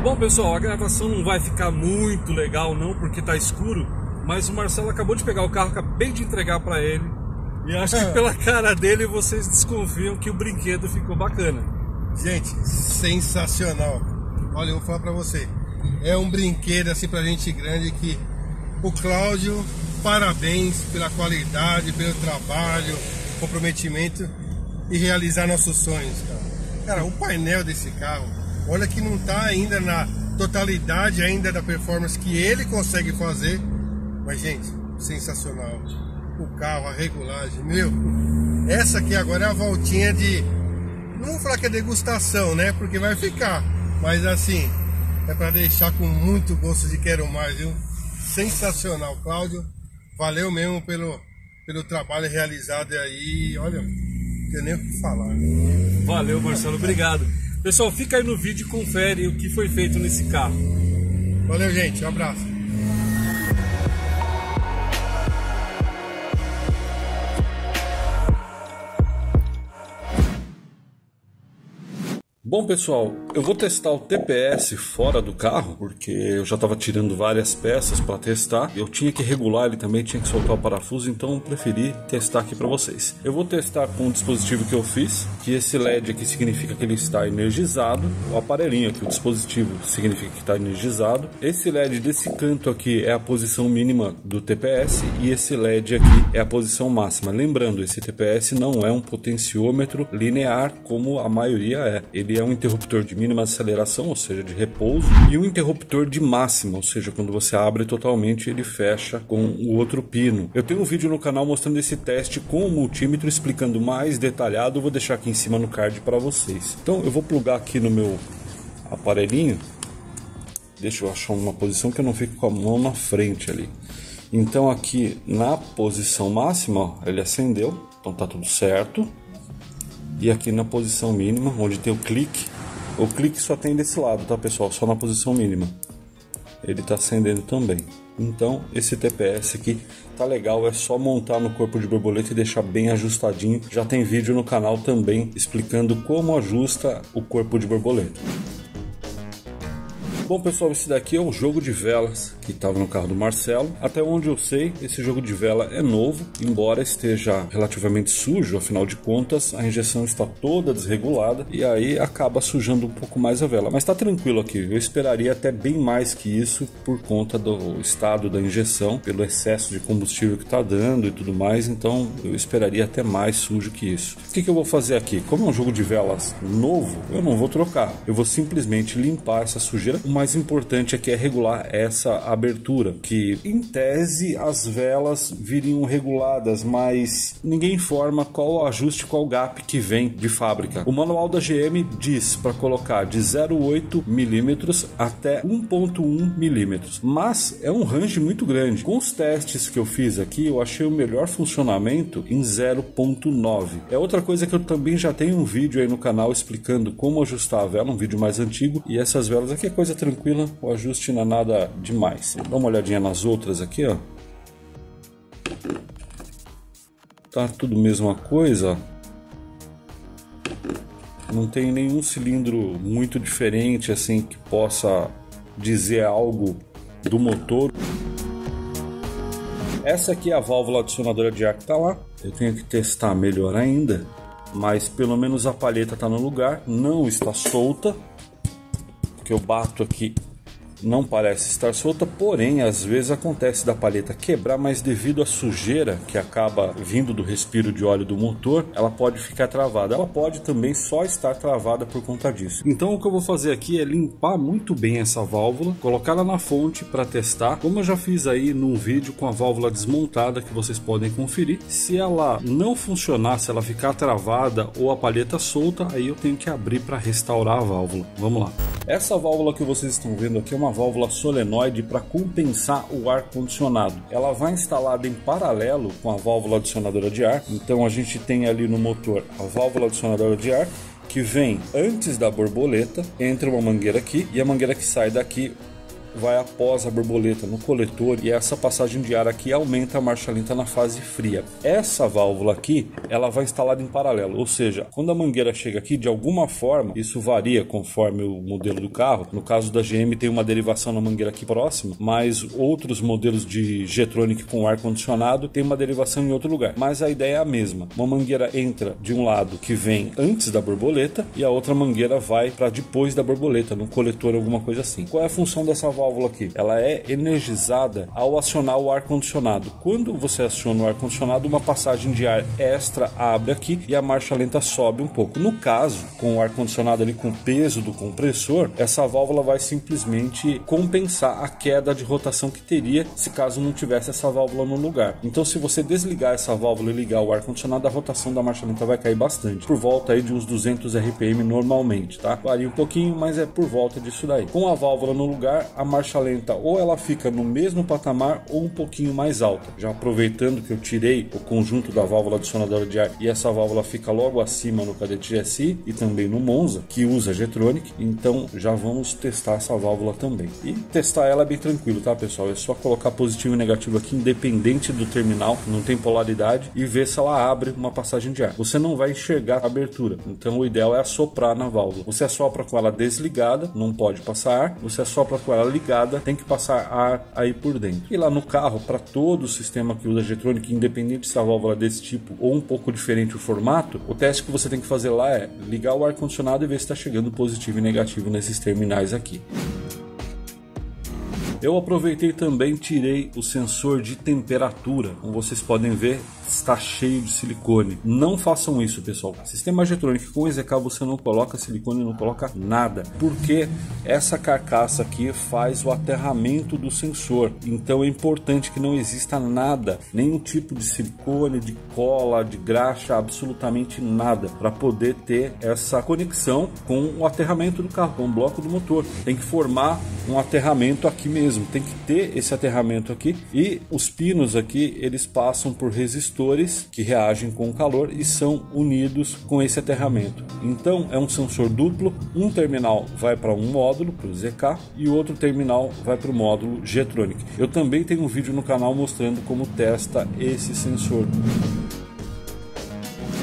Bom pessoal, a gravação não vai ficar muito legal não, porque tá escuro, mas o Marcelo acabou de pegar o carro, acabei de entregar para ele, e acho que pela cara dele vocês desconfiam que o brinquedo ficou bacana. Gente, sensacional. Olha, eu vou falar para você, é um brinquedo assim pra gente grande que o Cláudio, parabéns pela qualidade, pelo trabalho, comprometimento e realizar nossos sonhos, cara. Cara, o painel desse carro, olha que não tá ainda na totalidade ainda da performance que ele consegue fazer, mas gente, sensacional. O carro, a regulagem, meu, essa aqui agora é a voltinha de, não vou falar que é degustação, né, porque vai ficar, mas assim, é para deixar com muito gosto de quero mais, viu? Sensacional, Cláudio, valeu mesmo pelo trabalho realizado aí, olha, não tenho nem o que falar. Valeu Marcelo, obrigado. Pessoal, fica aí no vídeo e confere o que foi feito nesse carro. Valeu gente, um abraço. Bom pessoal, eu vou testar o TPS fora do carro, porque eu já estava tirando várias peças para testar. Eu tinha que regular ele também, tinha que soltar o parafuso, então eu preferi testar aqui para vocês. Eu vou testar com o dispositivo que eu fiz, que esse LED aqui significa que ele está energizado. O aparelhinho aqui, o dispositivo, significa que está energizado. Esse LED desse canto aqui é a posição mínima do TPS e esse LED aqui é a posição máxima. Lembrando, esse TPS não é um potenciômetro linear como a maioria é. Ele é um interruptor de mínima aceleração, ou seja, de repouso, e um interruptor de máxima, ou seja, quando você abre totalmente ele fecha com o outro pino. Eu tenho um vídeo no canal mostrando esse teste com o multímetro, explicando mais detalhado, eu vou deixar aqui em cima no card para vocês. Então eu vou plugar aqui no meu aparelhinho, deixa eu achar uma posição que eu não fique com a mão na frente ali. Então aqui na posição máxima, ó, ele acendeu, então tá tudo certo. E aqui na posição mínima, onde tem o clique só tem desse lado, tá pessoal? Só na posição mínima. Ele tá acendendo também. Então esse TPS aqui tá legal, é só montar no corpo de borboleta e deixar bem ajustadinho. Já tem vídeo no canal também explicando como ajusta o corpo de borboleta. Bom pessoal, esse daqui é o jogo de velas que estava no carro do Marcelo. Até onde eu sei, esse jogo de vela é novo, embora esteja relativamente sujo, afinal de contas a injeção está toda desregulada e aí acaba sujando um pouco mais a vela. Mas está tranquilo aqui, eu esperaria até bem mais que isso por conta do estado da injeção, pelo excesso de combustível que está dando e tudo mais, então eu esperaria até mais sujo que isso. O que eu vou fazer aqui? Como é um jogo de velas novo, eu não vou trocar, eu vou simplesmente limpar essa sujeira. O mais importante aqui é regular essa abertura, que em tese as velas viriam reguladas, mas ninguém informa qual o ajuste, qual o gap que vem de fábrica. O manual da GM diz para colocar de 0,8 mm até 1,1 mm, mas é um range muito grande. Com os testes que eu fiz aqui, eu achei o melhor funcionamento em 0,9. É outra coisa que eu também já tenho um vídeo aí no canal explicando como ajustar a vela, um vídeo mais antigo, e essas velas aqui é coisa tranquila, o ajuste não é nada demais. Dá uma olhadinha nas outras aqui, ó. Tá tudo mesma coisa. Não tem nenhum cilindro muito diferente assim que possa dizer algo do motor. Essa aqui é a válvula adicionadora de ar que tá lá. Eu tenho que testar melhor ainda, mas pelo menos a palheta tá no lugar, não está solta. Que eu bato aqui não parece estar solta, porém às vezes acontece da palheta quebrar, mas devido à sujeira que acaba vindo do respiro de óleo do motor, ela pode ficar travada. Ela pode também só estar travada por conta disso. Então o que eu vou fazer aqui é limpar muito bem essa válvula, colocá-la na fonte para testar, como eu já fiz aí num vídeo com a válvula desmontada que vocês podem conferir. Se ela não funcionar, se ela ficar travada ou a palheta solta, aí eu tenho que abrir para restaurar a válvula. Vamos lá. Essa válvula que vocês estão vendo aqui é uma válvula solenoide para compensar o ar condicionado. Ela vai instalada em paralelo com a válvula adicionadora de ar. Então a gente tem ali no motor a válvula adicionadora de ar que vem antes da borboleta, entra uma mangueira aqui e a mangueira que sai daqui vai após a borboleta no coletor, e essa passagem de ar aqui aumenta a marcha lenta na fase fria. Essa válvula aqui, ela vai instalada em paralelo, ou seja, quando a mangueira chega aqui, de alguma forma, isso varia conforme o modelo do carro. No caso da GM tem uma derivação na mangueira aqui próxima, mas outros modelos de Getronic com ar condicionado tem uma derivação em outro lugar, mas a ideia é a mesma. Uma mangueira entra de um lado que vem antes da borboleta e a outra mangueira vai para depois da borboleta, no coletor, alguma coisa assim. Qual é a função dessa válvula aqui? Ela é energizada ao acionar o ar condicionado. Quando você aciona o ar condicionado, uma passagem de ar extra abre aqui e a marcha lenta sobe um pouco. No caso, com o ar condicionado ali com o peso do compressor, essa válvula vai simplesmente compensar a queda de rotação que teria se caso não tivesse essa válvula no lugar. Então, se você desligar essa válvula e ligar o ar condicionado, a rotação da marcha lenta vai cair bastante, por volta aí de uns 200 RPM normalmente, tá? Varia um pouquinho, mas é por volta disso daí. Com a válvula no lugar, a marcha lenta ou ela fica no mesmo patamar ou um pouquinho mais alta. Já aproveitando que eu tirei o conjunto da válvula adicionadora de ar e essa válvula fica logo acima no Kadett GSI e também no Monza, que usa Getronic, então já vamos testar essa válvula também. E testar ela é bem tranquilo, tá, pessoal? É só colocar positivo e negativo aqui, independente do terminal, não tem polaridade, e ver se ela abre uma passagem de ar. Você não vai enxergar a abertura, então o ideal é assoprar na válvula. Você assopra com ela desligada, não pode passar ar. Você assopra com ela ligada, tem que passar ar aí por dentro. E lá no carro, para todo o sistema que usa Getronic, independente se a válvula é desse tipo ou um pouco diferente o formato, o teste que você tem que fazer lá é ligar o ar-condicionado e ver se está chegando positivo e negativo nesses terminais aqui. Eu aproveitei também, tirei o sensor de temperatura. Como vocês podem ver, está cheio de silicone. Não façam isso, pessoal. Sistema Getronic com EZK você não coloca silicone, não coloca nada, porque essa carcaça aqui faz o aterramento do sensor. Então é importante que não exista nada, nenhum tipo de silicone, de cola, de graxa, absolutamente nada, para poder ter essa conexão com o aterramento do carro, com o bloco do motor. Tem que formar um aterramento aqui mesmo. Tem que ter esse aterramento aqui, e os pinos aqui eles passam por resistores que reagem com o calor e são unidos com esse aterramento. Então é um sensor duplo, um terminal vai para um módulo, para o ZK, e o outro terminal vai para o módulo Getronic. Eu também tenho um vídeo no canal mostrando como testa esse sensor.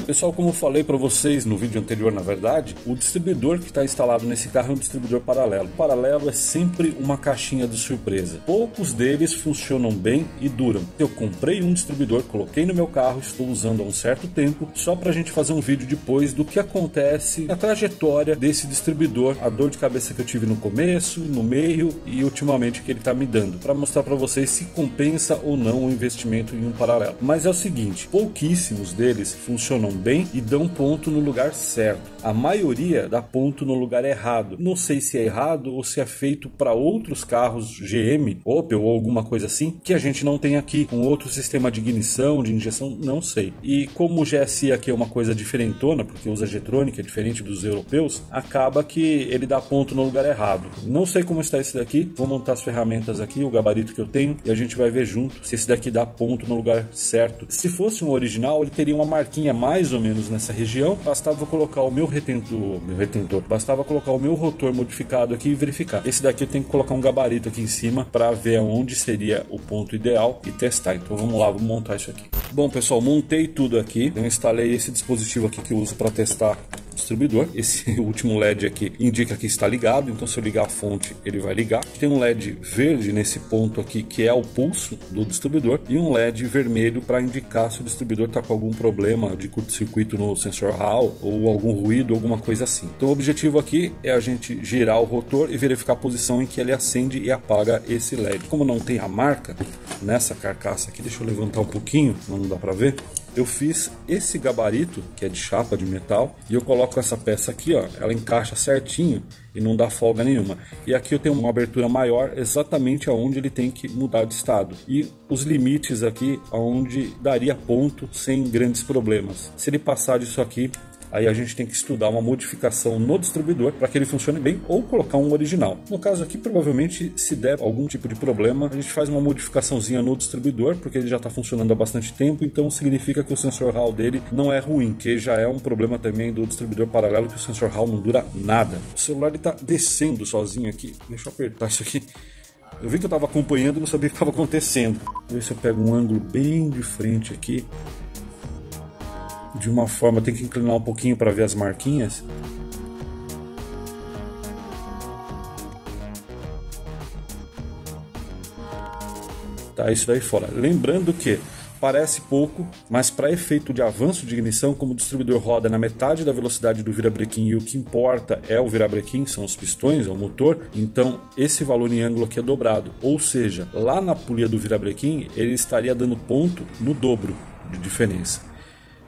Pessoal, como eu falei para vocês no vídeo anterior, na verdade, o distribuidor que está instalado nesse carro é um distribuidor paralelo. O paralelo é sempre uma caixinha de surpresa. Poucos deles funcionam bem e duram. Eu comprei um distribuidor, coloquei no meu carro, estou usando há um certo tempo, só para a gente fazer um vídeo depois do que acontece, a trajetória desse distribuidor, a dor de cabeça que eu tive no começo, no meio e ultimamente que ele está me dando, para mostrar para vocês se compensa ou não o investimento em um paralelo. Mas é o seguinte, pouquíssimos deles funcionam bem e dão ponto no lugar certo. A maioria dá ponto no lugar errado. Não sei se é errado ou se é feito para outros carros GM, Opel ou alguma coisa assim, que a gente não tem aqui, com outro sistema de ignição, de injeção, não sei. E como o GSI aqui é uma coisa diferentona, porque usa Getronic, é diferente dos europeus, acaba que ele dá ponto no lugar errado. Não sei como está esse daqui, vou montar as ferramentas aqui, o gabarito que eu tenho, e a gente vai ver junto se esse daqui dá ponto no lugar certo. Se fosse um original, ele teria uma marquinha mais ou menos nessa região, bastava colocar o meu retentor, bastava colocar o meu rotor modificado aqui e verificar. Esse daqui eu tenho que colocar um gabarito aqui em cima para ver onde seria o ponto ideal e testar. Então vamos lá, vamos montar isso aqui. Bom, pessoal, montei tudo aqui, eu instalei esse dispositivo aqui que eu uso para testar o distribuidor. Esse último LED aqui indica que está ligado, então se eu ligar a fonte ele vai ligar. Tem um LED verde nesse ponto aqui que é o pulso do distribuidor e um LED vermelho para indicar se o distribuidor está com algum problema de curto-circuito no sensor Hall ou algum ruído, alguma coisa assim. Então o objetivo aqui é a gente girar o rotor e verificar a posição em que ele acende e apaga esse LED. Como não tem a marca nessa carcaça aqui, deixa eu levantar um pouquinho, não dá para ver. Eu fiz esse gabarito, que é de chapa de metal, e eu coloco essa peça aqui, ó, ela encaixa certinho e não dá folga nenhuma. E aqui eu tenho uma abertura maior exatamente aonde ele tem que mudar de estado. E os limites aqui aonde daria ponto sem grandes problemas. Se ele passar disso aqui, aí a gente tem que estudar uma modificação no distribuidor para que ele funcione bem ou colocar um original. No caso aqui, provavelmente, se der algum tipo de problema, a gente faz uma modificaçãozinha no distribuidor, porque ele já está funcionando há bastante tempo, então significa que o sensor Hall dele não é ruim, que já é um problema também do distribuidor paralelo, que o sensor Hall não dura nada. O celular está descendo sozinho aqui, deixa eu apertar isso aqui. Eu vi que eu estava acompanhando e não sabia o que estava acontecendo. Vou ver se eu pego um ângulo bem de frente aqui. De uma forma, tem que inclinar um pouquinho para ver as marquinhas. Tá, isso daí fora. Lembrando que parece pouco, mas para efeito de avanço de ignição, como o distribuidor roda na metade da velocidade do virabrequim e o que importa é o virabrequim, são os pistões, é o motor, então esse valor em ângulo aqui é dobrado. Ou seja, lá na polia do virabrequim, ele estaria dando ponto no dobro de diferença.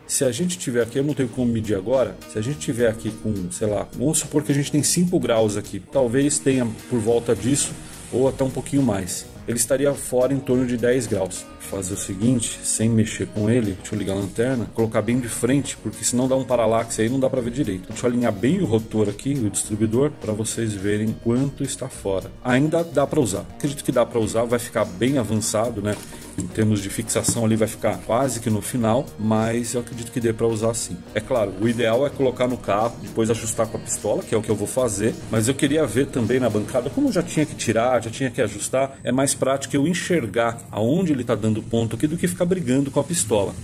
Se a gente tiver aqui, eu não tenho como medir agora, se a gente tiver aqui com, sei lá, vamos supor que a gente tem 5 graus aqui, talvez tenha por volta disso, ou até um pouquinho mais. Ele estaria fora em torno de 10 graus. Vou fazer o seguinte, sem mexer com ele, deixa eu ligar a lanterna, colocar bem de frente, porque senão dá um paralaxe aí, não dá para ver direito. Deixa eu alinhar bem o rotor aqui, o distribuidor, para vocês verem quanto está fora. Ainda dá para usar, acredito que dá para usar, vai ficar bem avançado, né? Em termos de fixação ali vai ficar quase que no final, mas eu acredito que dê para usar sim. É claro, o ideal é colocar no carro, depois ajustar com a pistola, que é o que eu vou fazer, mas eu queria ver também na bancada, como eu já tinha que tirar, já tinha que ajustar, é mais prático eu enxergar aonde ele está dando ponto aqui do que ficar brigando com a pistola.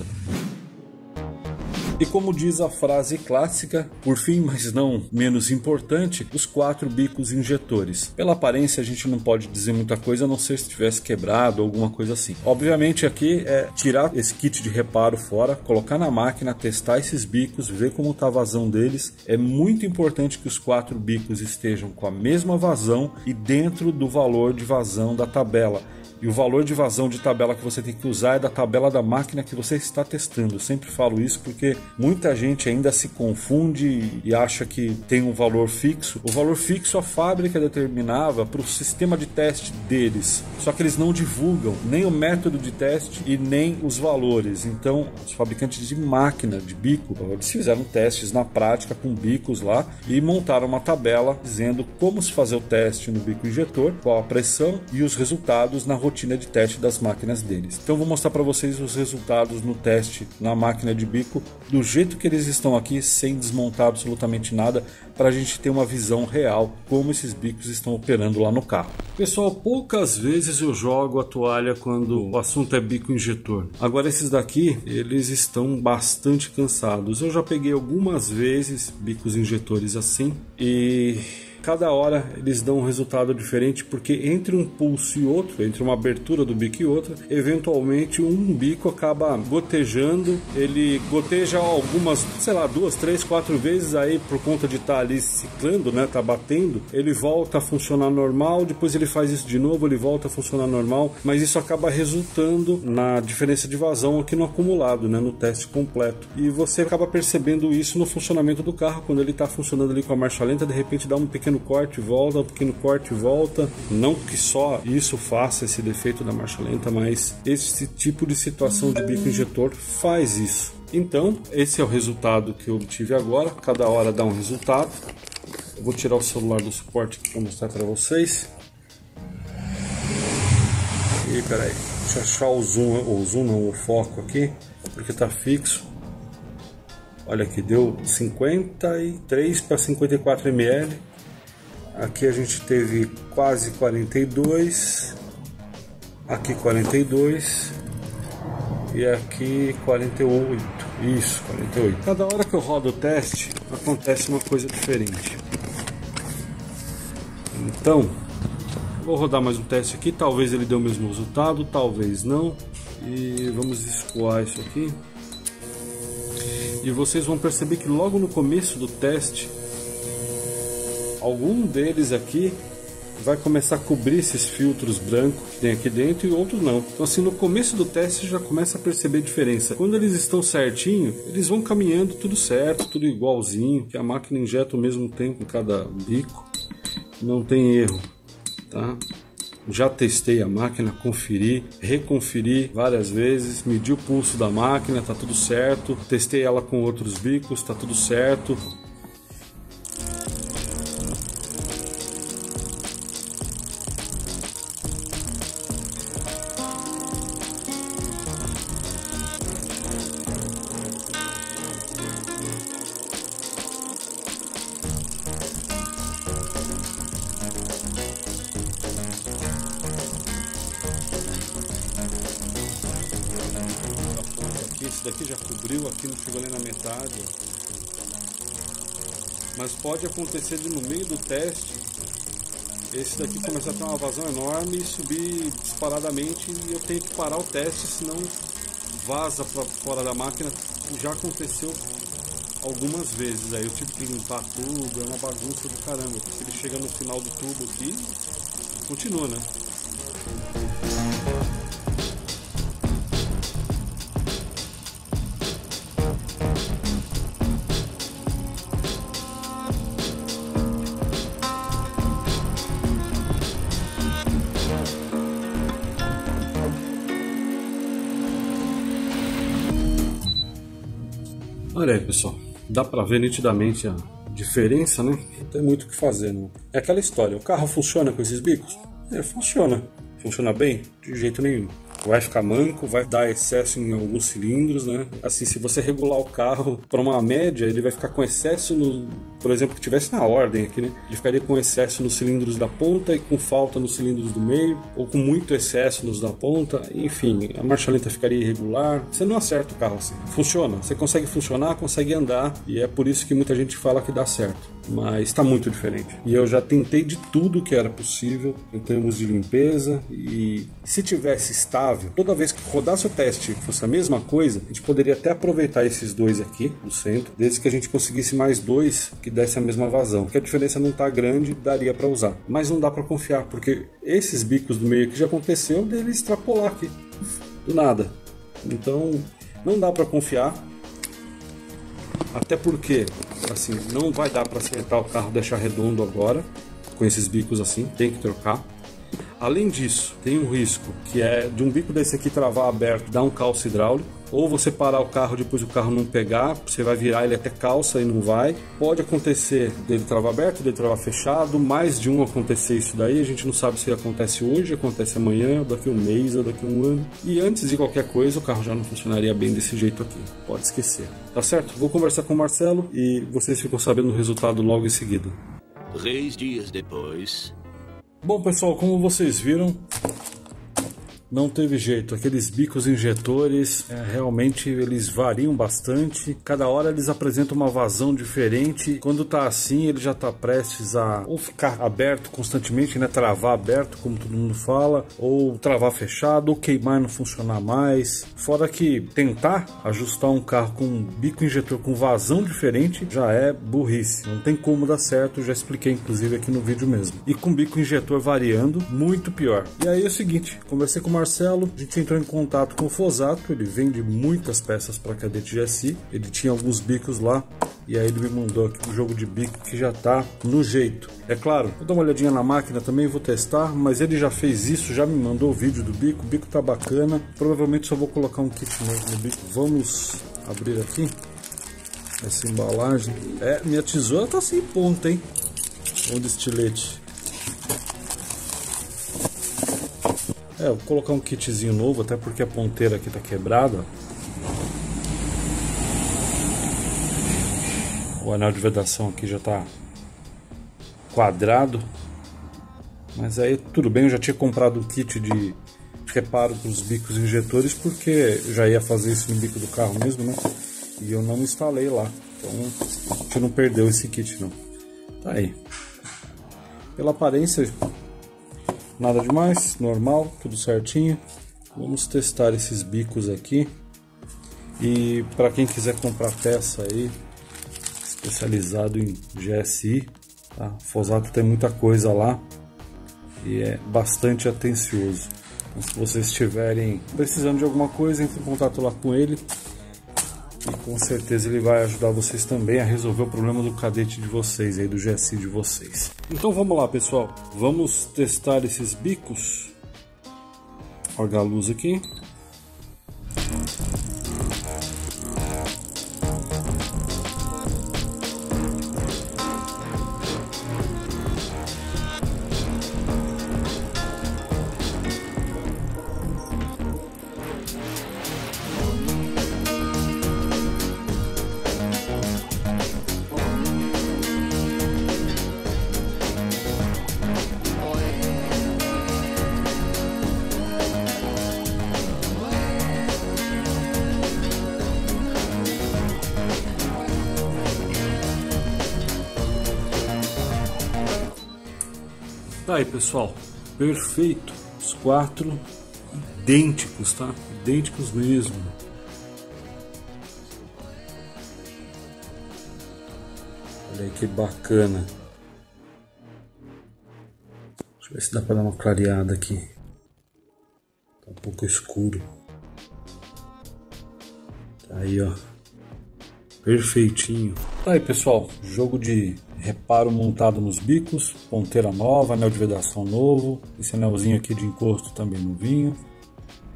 E como diz a frase clássica, por fim, mas não menos importante, os 4 bicos injetores. Pela aparência a gente não pode dizer muita coisa, a não ser se tivesse quebrado ou alguma coisa assim. Obviamente aqui é tirar esse kit de reparo fora, colocar na máquina, testar esses bicos, ver como está a vazão deles. É muito importante que os 4 bicos estejam com a mesma vazão e dentro do valor de vazão da tabela. E o valor de vazão de tabela que você tem que usar é da tabela da máquina que você está testando. Eu sempre falo isso porque muita gente ainda se confunde e acha que tem um valor fixo. O valor fixo a fábrica determinava para o sistema de teste deles. Só que eles não divulgam nem o método de teste e nem os valores. Então, os fabricantes de máquina, de bico, eles fizeram testes na prática com bicos lá e montaram uma tabela dizendo como se fazer o teste no bico injetor, qual a pressão e os resultados na rotina de teste das máquinas deles. Então vou mostrar para vocês os resultados no teste na máquina de bico do jeito que eles estão aqui, sem desmontar absolutamente nada, para a gente ter uma visão real como esses bicos estão operando lá no carro. Pessoal, poucas vezes eu jogo a toalha quando o assunto é bico injetor. Agora esses daqui, eles estão bastante cansados. Eu já peguei algumas vezes bicos injetores assim e cada hora eles dão um resultado diferente, porque entre um pulso e outro, entre uma abertura do bico e outra, eventualmente um bico acaba gotejando. Ele goteja algumas, sei lá, 2, 3, 4 vezes, aí por conta de estar ali ciclando, né, tá batendo, ele volta a funcionar normal, depois ele faz isso de novo, ele volta a funcionar normal, mas isso acaba resultando na diferença de vazão aqui no acumulado, né, no teste completo. E você acaba percebendo isso no funcionamento do carro, quando ele está funcionando ali com a marcha lenta, de repente dá um pequeno corte e volta, um pequeno corte e volta. Não que só isso faça esse defeito da marcha lenta, mas esse tipo de situação de bico injetor faz isso. Então, esse é o resultado que eu obtive agora. Cada hora dá um resultado. Eu vou tirar o celular do suporte para mostrar para vocês. E peraí, deixa eu achar o zoom não, o foco aqui, porque tá fixo. Olha aqui, deu 53 para 54 ml. Aqui a gente teve quase 42, aqui 42 e aqui 48, isso, 48. Cada hora que eu rodo o teste acontece uma coisa diferente. Então, vou rodar mais um teste aqui, talvez ele dê o mesmo resultado, talvez não. E vamos escoar isso aqui. E vocês vão perceber que logo no começo do teste, algum deles aqui vai começar a cobrir esses filtros brancos que tem aqui dentro e outros não. Então assim, no começo do teste já começa a perceber a diferença. Quando eles estão certinho, eles vão caminhando tudo certo, tudo igualzinho, que a máquina injeta ao mesmo tempo em cada bico. Não tem erro, tá? Já testei a máquina, conferi, reconferi várias vezes, medi o pulso da máquina, tá tudo certo. Testei ela com outros bicos, tá tudo certo. esse daqui já cobriu aqui, não chegou nem na metade. Mas pode acontecer de no meio do teste esse daqui começar a ter uma vazão enorme e subir disparadamente e eu tenho que parar o teste, senão vaza para fora da máquina. Já aconteceu algumas vezes, aí eu tive que limpar tudo, é uma bagunça do caramba, porque ele chega no final do tubo aqui, continua, né? Olha aí, pessoal, dá pra ver nitidamente a diferença, né? Não tem muito o que fazer, não. É aquela história, o carro funciona com esses bicos? Funciona. Funciona bem? De jeito nenhum. Vai ficar manco, vai dar excesso em alguns cilindros, né? Assim, se você regular o carro para uma média, ele vai ficar com excesso no... Por exemplo, que tivesse na ordem aqui, né? Ele ficaria com excesso nos cilindros da ponta e com falta nos cilindros do meio, ou com muito excesso nos da ponta. Enfim, a marcha lenta ficaria irregular. Você não acerta o carro assim. Funciona. Você consegue funcionar, consegue andar, e é por isso que muita gente fala que dá certo. Mas está muito diferente. E eu já tentei de tudo que era possível em termos de limpeza, e se tivesse estável, toda vez que rodasse o teste fosse a mesma coisa, a gente poderia até aproveitar esses dois aqui do centro, desde que a gente conseguisse mais dois que desse a mesma vazão, porque a diferença não está grande, daria para usar, mas não dá para confiar, porque esses bicos do meio que já aconteceu dele extrapolar aqui do nada, então não dá para confiar. Até porque, assim, não vai dar para acertar o carro, deixar redondo agora, com esses bicos assim, tem que trocar. Além disso, tem um risco, que é de um bico desse aqui travar aberto, dar um calço hidráulico, ou você parar o carro, depois o carro não pegar, você vai virar ele até calça e não vai. Pode acontecer dele travar aberto, dele travar fechado, mais de um acontecer isso daí, a gente não sabe se acontece hoje, acontece amanhã, daqui a um mês ou daqui a um ano. E antes de qualquer coisa, o carro já não funcionaria bem desse jeito aqui, pode esquecer. Tá certo? Vou conversar com o Marcelo e vocês ficam sabendo o resultado logo em seguida. 3 dias depois... Bom, pessoal, como vocês viram, não teve jeito. Aqueles bicos injetores, realmente eles variam bastante. Cada hora eles apresentam uma vazão diferente. Quando tá assim, ele já tá prestes a ou ficar aberto constantemente, né? Travar aberto, como todo mundo fala, ou travar fechado, ou queimar e não funcionar mais. Fora que tentar ajustar um carro com um bico injetor com vazão diferente já é burrice. Não tem como dar certo, já expliquei inclusive aqui no vídeo mesmo. E com bico injetor variando, muito pior. E aí é o seguinte, conversei com o Marcelo, a gente entrou em contato com o Fosato, ele vende muitas peças para Cadete GSI, ele tinha alguns bicos lá, e aí ele me mandou aqui um jogo de bico que já tá no jeito. É claro, vou dar uma olhadinha na máquina também, vou testar, mas ele já fez isso, já me mandou o vídeo do bico, o bico tá bacana, provavelmente só vou colocar um kit novo no bico. Vamos abrir aqui essa embalagem. Minha tesoura tá sem ponta, hein? Ou de estilete. Vou colocar um kitzinho novo, até porque a ponteira aqui tá quebrada. O anel de vedação aqui já tá quadrado. Mas aí tudo bem, eu já tinha comprado um kit de reparo para os bicos injetores, porque eu já ia fazer isso no bico do carro mesmo, né? E eu não instalei lá. Então a gente não perdeu esse kit não. Tá aí. Pela aparência, nada demais, normal, tudo certinho. Vamos testar esses bicos aqui. E para quem quiser comprar peça aí, especializado em GSI, tá? Fosato tem muita coisa lá e é bastante atencioso. Então, se vocês estiverem precisando de alguma coisa, entre em contato lá com ele. E com certeza ele vai ajudar vocês também a resolver o problema do cadete de vocês, aí do GSI de vocês. Então vamos lá, pessoal. Vamos testar esses bicos. Olha a luz aqui. Tá aí, pessoal, perfeito, os 4 idênticos, tá? Idênticos mesmo. Olha aí que bacana. Deixa eu ver se dá pra dar uma clareada aqui. Tá um pouco escuro. Tá aí, ó. Perfeitinho. Tá aí, pessoal, jogo de reparo montado nos bicos, ponteira nova, anel de vedação novo, esse anelzinho aqui de encosto também novinho,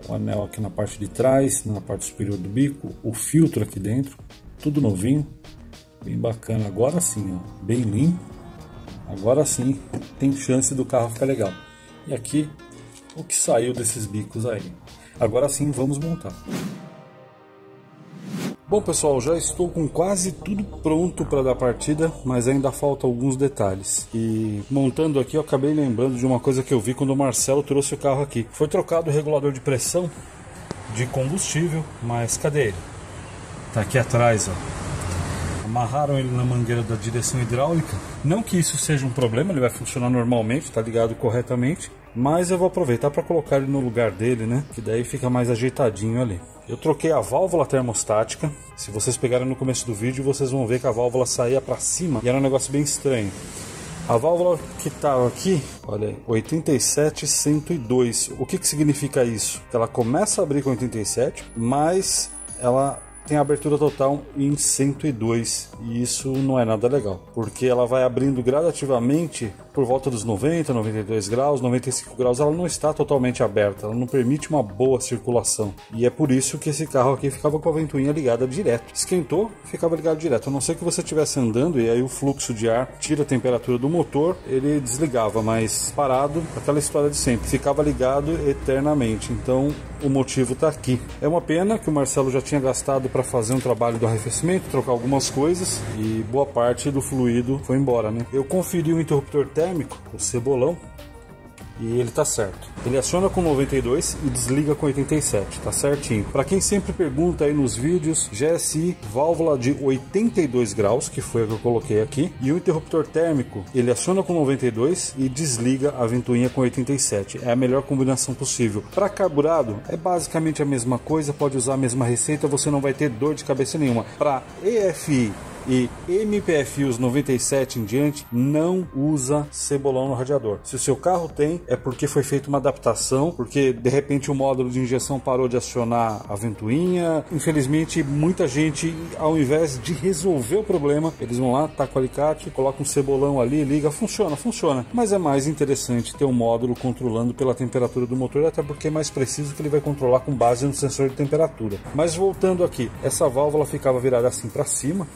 o anel aqui na parte de trás, na parte superior do bico, o filtro aqui dentro, tudo novinho, bem bacana. Agora sim, ó, bem limpo, agora sim tem chance do carro ficar legal. E aqui o que saiu desses bicos aí. Agora sim vamos montar. Bom, pessoal, já estou com quase tudo pronto para dar partida, mas ainda faltam alguns detalhes. E montando aqui eu acabei lembrando de uma coisa que eu vi quando o Marcelo trouxe o carro aqui. Foi trocado o regulador de pressão de combustível, mas cadê ele? Tá aqui atrás, ó. Amarraram ele na mangueira da direção hidráulica. Não que isso seja um problema, ele vai funcionar normalmente, tá ligado corretamente. Mas eu vou aproveitar para colocar ele no lugar dele, né? Que daí fica mais ajeitadinho ali. Eu troquei a válvula termostática. Se vocês pegarem no começo do vídeo, vocês vão ver que a válvula saía para cima e era um negócio bem estranho. A válvula que estava aqui, olha aí, 87-102. O que significa isso? Que ela começa a abrir com 87, mas ela tem a abertura total em 102, e isso não é nada legal, porque ela vai abrindo gradativamente por volta dos 90, 92 graus, 95 graus, ela não está totalmente aberta, ela não permite uma boa circulação, e é por isso que esse carro aqui ficava com a ventoinha ligada direto. Esquentou, ficava ligado direto, a não ser que você estivesse andando e aí o fluxo de ar tira a temperatura do motor, ele desligava, mas parado, aquela história de sempre, ficava ligado eternamente. Então o motivo está aqui. É uma pena que o Marcelo já tinha gastado para fazer um trabalho do arrefecimento, trocar algumas coisas, e boa parte do fluido foi embora, né? Eu conferi o interruptor térmico, o cebolão, e ele tá certo. Ele aciona com 92 e desliga com 87, tá certinho. Para quem sempre pergunta aí nos vídeos, GSI válvula de 82 graus, que foi a que eu coloquei aqui, e o interruptor térmico, ele aciona com 92 e desliga a ventoinha com 87. É a melhor combinação possível. Para carburado, é basicamente a mesma coisa, pode usar a mesma receita, você não vai ter dor de cabeça nenhuma. Para EFI e MPFI os 97 em diante, não usa cebolão no radiador. Se o seu carro tem, é porque foi feita uma adaptação, porque de repente o módulo de injeção parou de acionar a ventoinha. Infelizmente, muita gente, ao invés de resolver o problema, eles vão lá, tacam o alicate, colocam um cebolão ali, liga, funciona. Mas é mais interessante ter um módulo controlando pela temperatura do motor, até porque é mais preciso, que ele vai controlar com base no sensor de temperatura. Mas voltando aqui, essa válvula ficava virada assim para cima,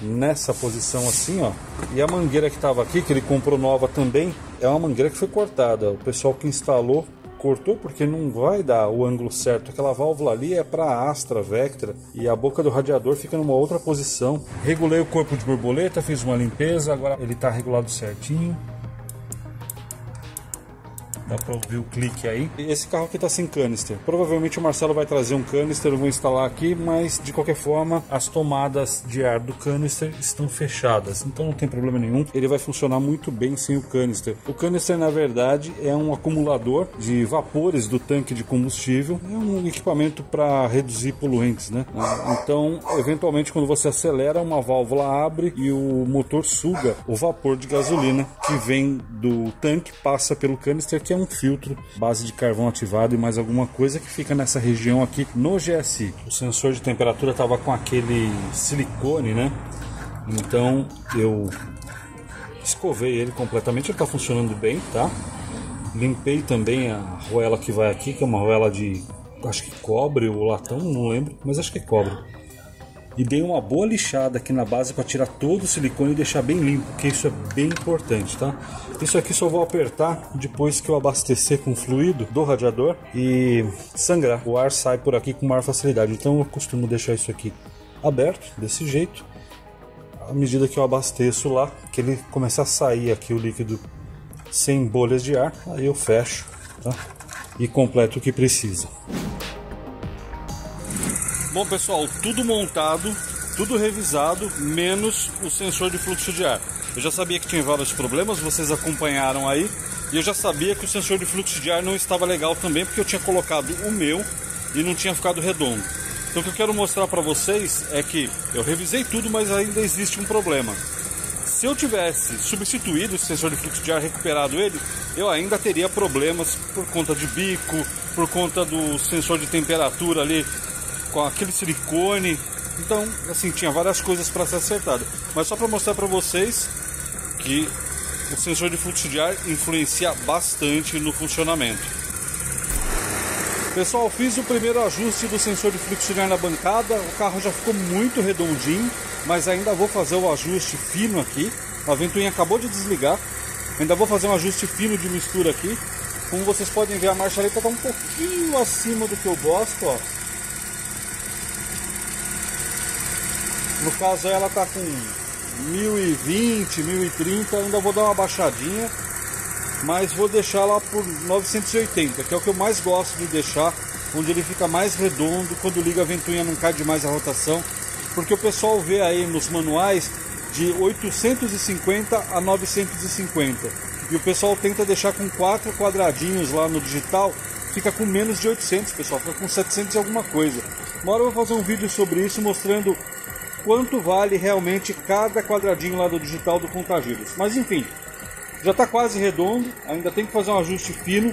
nessa posição assim, ó, e a mangueira que estava aqui, que ele comprou nova também, é uma mangueira que foi cortada. O pessoal que instalou cortou porque não vai dar o ângulo certo. Aquela válvula ali é para Astra, Vectra, e a boca do radiador fica numa outra posição. Regulei o corpo de borboleta, fiz uma limpeza, agora ele está regulado certinho. Dá para ouvir o clique aí. Esse carro aqui está sem canister. Provavelmente o Marcelo vai trazer um canister, eu vou instalar aqui, mas de qualquer forma as tomadas de ar do canister estão fechadas, então não tem problema nenhum. Ele vai funcionar muito bem sem o canister. O canister, na verdade, é um acumulador de vapores do tanque de combustível. É um equipamento para reduzir poluentes, né? Então, eventualmente, quando você acelera, uma válvula abre e o motor suga o vapor de gasolina que vem do tanque, passa pelo canister, que é um filtro, base de carvão ativado e mais alguma coisa que fica nessa região aqui no GSI. O sensor de temperatura estava com aquele silicone, né? Então eu escovei ele completamente, ele está funcionando bem, tá? Limpei também a arruela que vai aqui, que é uma arruela de, acho que cobre ou latão, não lembro, mas acho que é cobre. E dei uma boa lixada aqui na base para tirar todo o silicone e deixar bem limpo, porque isso é bem importante, tá? Isso aqui só vou apertar depois que eu abastecer com fluido do radiador e sangrar. O ar sai por aqui com maior facilidade, então eu costumo deixar isso aqui aberto, desse jeito. À medida que eu abasteço lá, que ele começa a sair aqui o líquido sem bolhas de ar, aí eu fecho, tá? E completo o que precisa. Bom, pessoal, tudo montado, tudo revisado, menos o sensor de fluxo de ar. Eu já sabia que tinha vários problemas, vocês acompanharam aí. E eu já sabia que o sensor de fluxo de ar não estava legal também, porque eu tinha colocado o meu e não tinha ficado redondo. Então o que eu quero mostrar para vocês é que eu revisei tudo, mas ainda existe um problema. Se eu tivesse substituído esse sensor de fluxo de ar, recuperado ele, eu ainda teria problemas por conta de bico, por conta do sensor de temperatura ali com aquele silicone. Então, assim, tinha várias coisas para ser acertado. Mas só para mostrar para vocês que o sensor de fluxo de ar influencia bastante no funcionamento. Pessoal, fiz o primeiro ajuste do sensor de fluxo de ar na bancada. O carro já ficou muito redondinho, mas ainda vou fazer o ajuste fino aqui. A ventoinha acabou de desligar. Ainda vou fazer um ajuste fino de mistura aqui. Como vocês podem ver, a marchareta está um pouquinho acima do que eu gosto, ó. No caso, ela está com 1020, 1030. Ainda vou dar uma baixadinha, mas vou deixar lá por 980, que é o que eu mais gosto de deixar, onde ele fica mais redondo. Quando liga a ventoinha não cai demais a rotação, porque o pessoal vê aí nos manuais de 850 a 950 e o pessoal tenta deixar com 4 quadradinhos lá no digital, fica com menos de 800, pessoal, fica com 700 e alguma coisa. Uma hora eu vou fazer um vídeo sobre isso, mostrando quanto vale realmente cada quadradinho lá do digital do contagiros. Mas enfim, já está quase redondo, ainda tem que fazer um ajuste fino.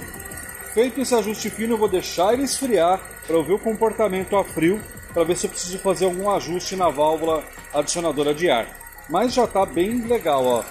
Feito esse ajuste fino, eu vou deixar ele esfriar para eu ver o comportamento a frio, para ver se eu preciso fazer algum ajuste na válvula adicionadora de ar. Mas já está bem legal, ó.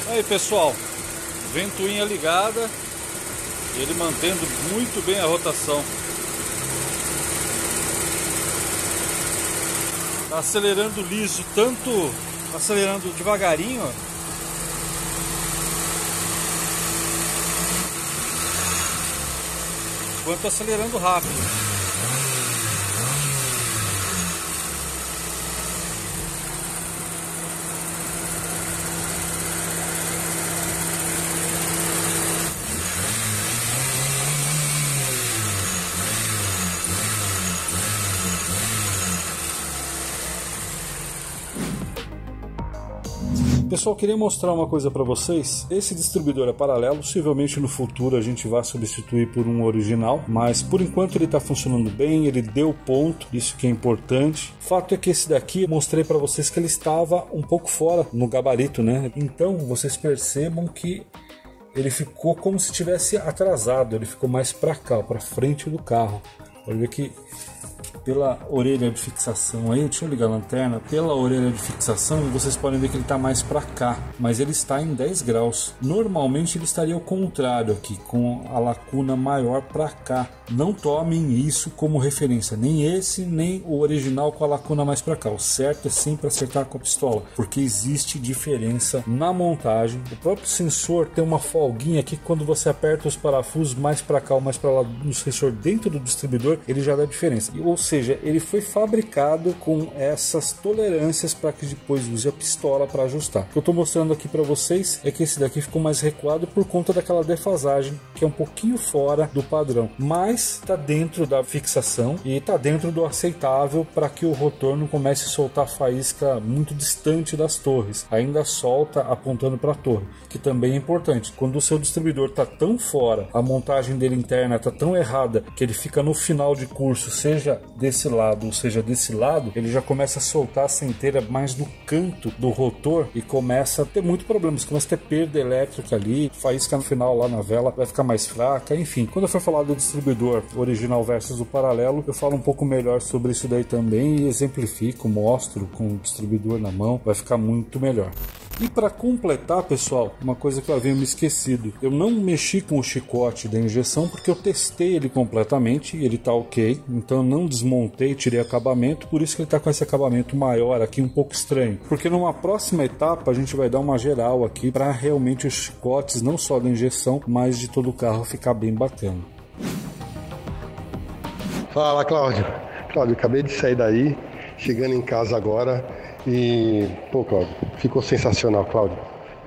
Aí pessoal, ventoinha ligada, ele mantendo muito bem a rotação. Tá acelerando liso, tanto acelerando devagarinho, ó, quanto acelerando rápido. Pessoal, queria mostrar uma coisa para vocês. Esse distribuidor é paralelo, possivelmente no futuro a gente vai substituir por um original, mas por enquanto ele está funcionando bem, ele deu ponto, isso que é importante. O fato é que esse daqui eu mostrei para vocês que ele estava um pouco fora no gabarito, né? Então vocês percebam que ele ficou como se tivesse atrasado, ele ficou mais para cá, para frente do carro. Pode ver que pela orelha de fixação aí, deixa eu ligar a lanterna, pela orelha de fixação vocês podem ver que ele está mais para cá, mas ele está em 10 graus. Normalmente ele estaria ao contrário aqui, com a lacuna maior para cá. Não tomem isso como referência, nem esse, nem o original com a lacuna mais para cá. O certo é sempre acertar com a pistola, porque existe diferença na montagem. O próprio sensor tem uma folguinha aqui, quando você aperta os parafusos mais para cá ou mais para lá no sensor dentro do distribuidor, ele já dá diferença. Ou seja, ele foi fabricado com essas tolerâncias para que depois use a pistola para ajustar. O que eu estou mostrando aqui para vocês é que esse daqui ficou mais recuado por conta daquela defasagem, que é um pouquinho fora do padrão, mas está dentro da fixação e está dentro do aceitável para que o rotor não comece a soltar faísca muito distante das torres. Ainda solta apontando para a torre, que também é importante. Quando o seu distribuidor está tão fora, a montagem dele interna está tão errada que ele fica no final de curso, seja desse lado ou seja desse lado, ele já começa a soltar a centelha mais no canto do rotor e começa a ter muito problemas, começa a ter perda elétrica ali, faísca no final lá na vela vai ficar mais fraca, enfim. Quando eu for falar do distribuidor original versus o paralelo, eu falo um pouco melhor sobre isso daí também e exemplifico, mostro com o distribuidor na mão, vai ficar muito melhor. E para completar, pessoal, uma coisa que eu havia me esquecido, eu não mexi com o chicote da injeção porque eu testei ele completamente e ele tá ok, então eu não desmontei, tirei acabamento, por isso que ele tá com esse acabamento maior aqui, um pouco estranho, porque numa próxima etapa a gente vai dar uma geral aqui para realmente os chicotes, não só da injeção, mas de todo o carro ficar bem bacana. Fala, Cláudio. Cláudio, acabei de sair daí, chegando em casa agora e... Pô, Cláudio, ficou sensacional, Cláudio.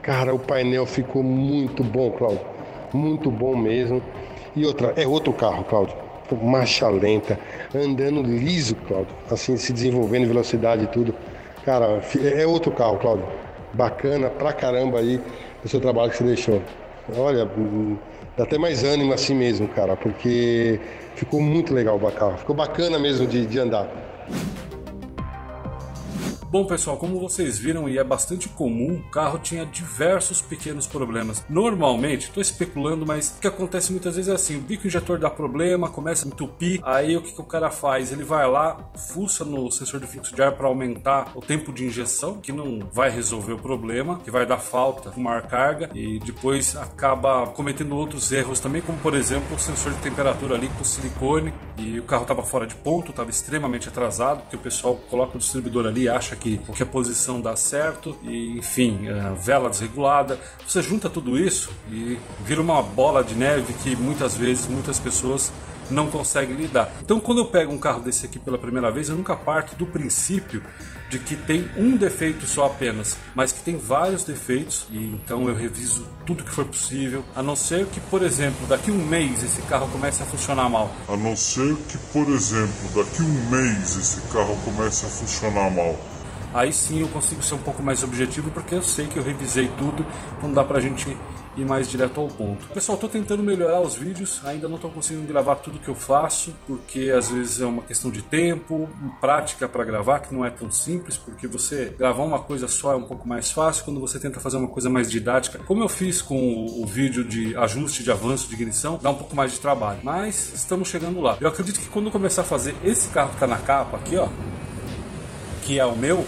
Cara, o painel ficou muito bom, Cláudio. Muito bom mesmo. E outra, é outro carro, Cláudio. Marcha lenta, andando liso, Cláudio. Assim, se desenvolvendo em velocidade e tudo. Cara, é outro carro, Cláudio. Bacana pra caramba aí o seu trabalho que você deixou. Olha, dá até mais ânimo assim mesmo, cara, porque ficou muito legal o carro. Ficou bacana mesmo de andar. Bom, pessoal, como vocês viram e é bastante comum, o carro tinha diversos pequenos problemas. Normalmente, estou especulando, mas o que acontece muitas vezes é assim, o bico injetor dá problema, começa a entupir, aí o que o cara faz? Ele vai lá, fuça no sensor de fluxo de ar para aumentar o tempo de injeção, que não vai resolver o problema, que vai dar falta com maior carga e depois acaba cometendo outros erros também, como por exemplo o sensor de temperatura ali com silicone, e o carro estava fora de ponto, estava extremamente atrasado, porque o pessoal coloca o distribuidor ali e acha que a posição dá certo, e enfim, vela desregulada. Você junta tudo isso e vira uma bola de neve que muitas vezes muitas pessoas não conseguem lidar. Então, quando eu pego um carro desse aqui pela primeira vez, eu nunca parto do princípio de que tem um defeito só apenas, mas que tem vários defeitos, e então eu reviso tudo que for possível, a não ser que, por exemplo, daqui um mês esse carro comece a funcionar mal. A não ser que, por exemplo, daqui um mês esse carro comece a funcionar mal. Aí sim eu consigo ser um pouco mais objetivo, porque eu sei que eu revisei tudo, então dá pra gente ir mais direto ao ponto. Pessoal, estou tentando melhorar os vídeos, ainda não estou conseguindo gravar tudo que eu faço, porque às vezes é uma questão de tempo, prática para gravar, que não é tão simples, porque você gravar uma coisa só é um pouco mais fácil, quando você tenta fazer uma coisa mais didática, como eu fiz com o vídeo de ajuste de avanço de ignição, dá um pouco mais de trabalho, mas estamos chegando lá. Eu acredito que quando eu começar a fazer esse carro que está na capa aqui, ó, que é o meu,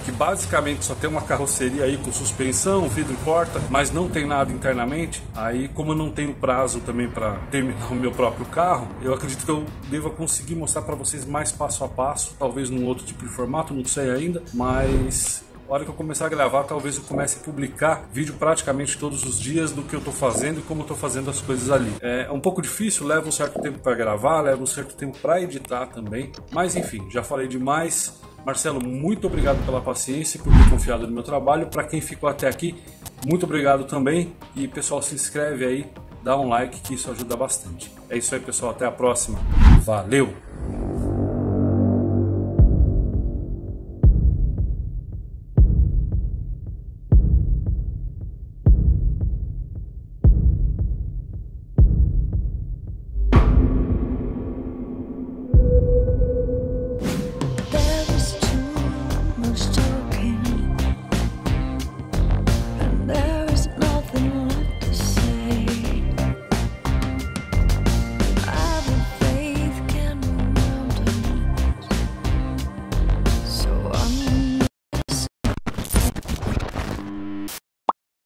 que basicamente só tem uma carroceria aí com suspensão, vidro e porta, mas não tem nada internamente, aí como eu não tenho prazo também para terminar o meu próprio carro, eu acredito que eu deva conseguir mostrar para vocês mais passo a passo, talvez num outro tipo de formato, não sei ainda, mas... A hora que eu começar a gravar, talvez eu comece a publicar vídeo praticamente todos os dias do que eu estou fazendo e como eu estou fazendo as coisas ali. É um pouco difícil, leva um certo tempo para gravar, leva um certo tempo para editar também, mas enfim, já falei demais. Marcelo, muito obrigado pela paciência e por ter confiado no meu trabalho. Para quem ficou até aqui, muito obrigado também. E pessoal, se inscreve aí, dá um like que isso ajuda bastante. É isso aí, pessoal, até a próxima. Valeu!